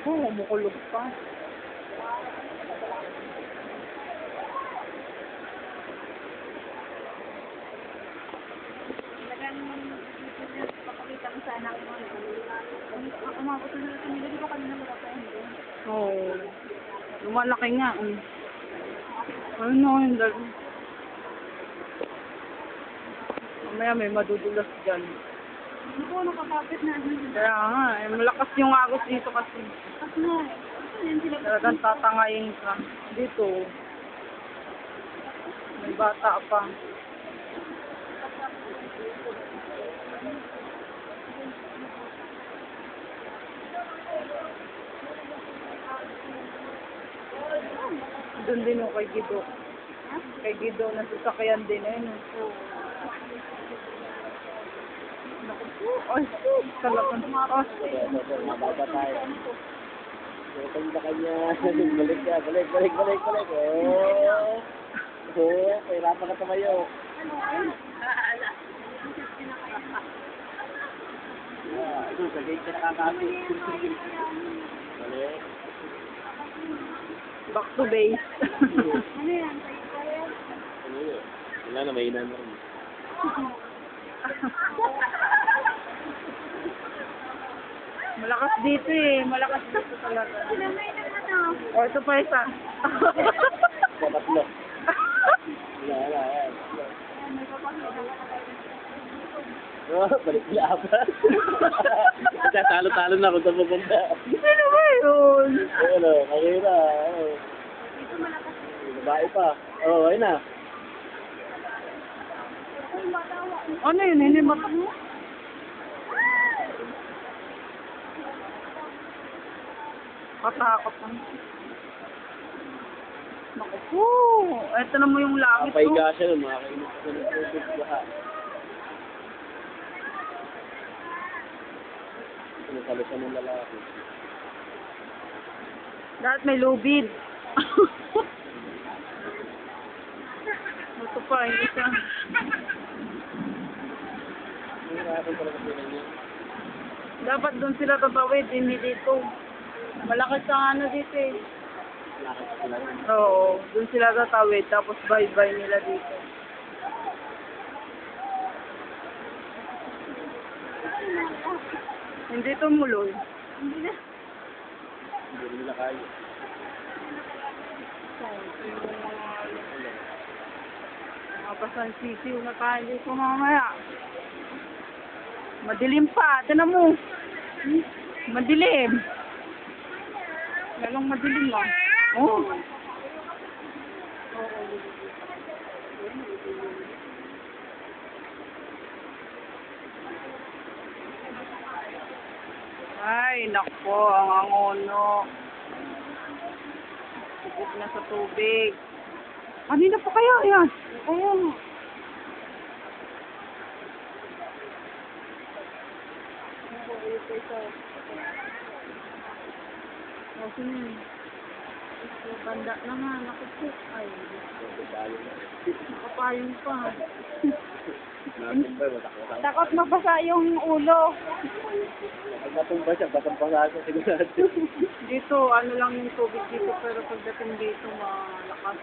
Oh, mukulog pa. Pakita ko sana ako. Umabot na sa nila. Di ba kanina wala pa hindi? Oo. Lumalaki nga. Ano yung dalo? Mamaya may madudulas dyan. Hindi po nakakapit na. Kaya nga, malakas yung agos dito kasi. Kasi nga, yan sila. Talagang tatangayin ka. Dito, may bata pa. Doon din yung kay Gido. Kay Gido, nasasakyan din eh. Naku po, ay, talagang tumakas. Mababa tayo. Ito ba kanya? Balik ka, balik. Oh, pahirapan ka tumayo. Ito, sa gate ka nakakapit. Balik. Back to base. Ano yan? Ano yun? Wala na, may inan na rin. Malakas dito eh. Malakas dito talaga. Sinamay na ano? O, ito pa isa. Tatlo. Wala, yan. May papakita. Oh, balik niya apa. Talo-talo na kung saan pupunta. Sino ba yun? Ano, makira. Dito malakas. Babae pa. Oo, ayun na. Ay, matawa. Ano yun? Hindi mata mo? Katakot lang. Naku po. Ito na mo yung langit. Kapaiga siya nun, makakainis ka ng tubig lahat. Sinukalusan ng lalaki. Lahat may lubid. Ito pa, hindi siya. Mahirapan talaga sila niya. Dapat doon sila tatawid, hindi dito. Malakas ang ano dito eh. Lakad ka sila rin. Oo, doon sila tatawid, tapos bye-bye nila dito. Hindi tumuloy. Hindi na. Hindi rin nila kaya. Mapasan sisiw na tayo dito mamaya. Madilim pa, tinan mo. Madilim. Lalong madilim ah. Oh. Ay, nako, ang angono. Subok na sa tubig. Kanina pa kaya yan? Ayun. Kasi yun. Banda na nga, naku po. Ay, nakapayong pa. Natumba, watak-watak. Takot mabasa yung ulo. Pag natumba siya, basang-basa siya sigurado. Dito, ano lang yung tubig dito, pero pagdating dito, malakas.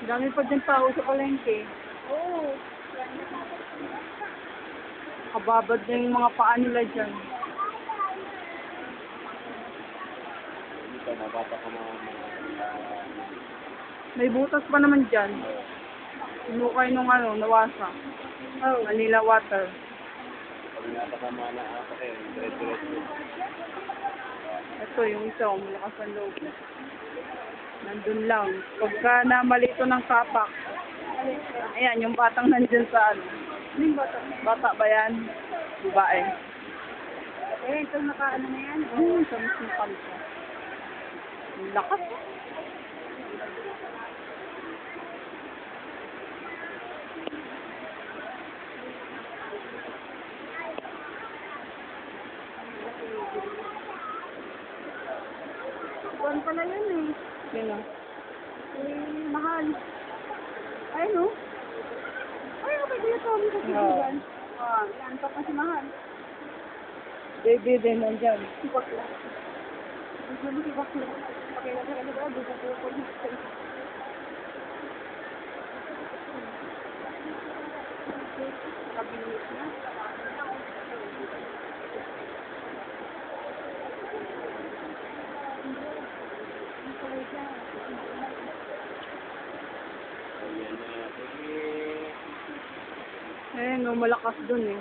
Dami pa dyan tao sa palengke. Oo. Kababad na yung mga paa nila dyan. Dito, nabata ka mga May butas pa naman dyan. Inukay nung nawasa. Manila water. pag napakama na apa kayo, diretso-diretso. Ito, yung isa, malakas ang loob. Nandun lang. Pagka namali ito ng kapak, ayan, yung batang nandyan sa Yung bata. Bata ba yan? Babae. Eh, ito nakaano na yan. Sa mismo kanto. Ang lakas. Buwan pala yun eh. Sino? Eh, mahal. Ay, no? Ay, kapag yung sabi ko sa Oo. buwan. Ah, yan pa kasi mahal. Baby din nandyan. Si Bakla. Gusto mo si Bakla. Pakailan ka na ba? Gusto ko po dito. Kabilis na. Ayan na. Eh, no, malakas dun eh.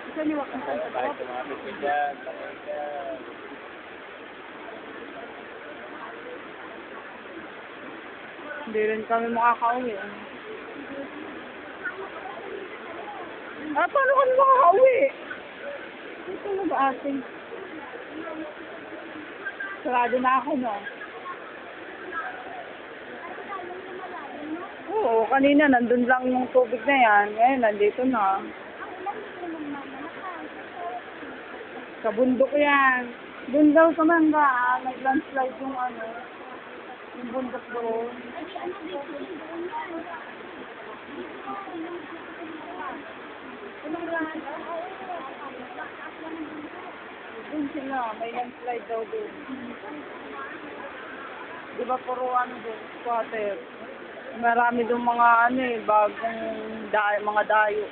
Gusto niyo wak ang Kahit sa tumapit ka dyan, patay ka. Hindi rin kami makakauwi. Paano kami makakauwi? Ito na ba ating? Sarado na ako, no? Oo, kanina nandun lang yung tubig na yan. Ngayon, nandito na. Sa bundok yan. Doon daw sa mangga, nag-landslide yung yung bundok doon. Doon sila, may landslide daw doon. Di ba puro doon, squatter. Marami doon mga bagong mga dayo.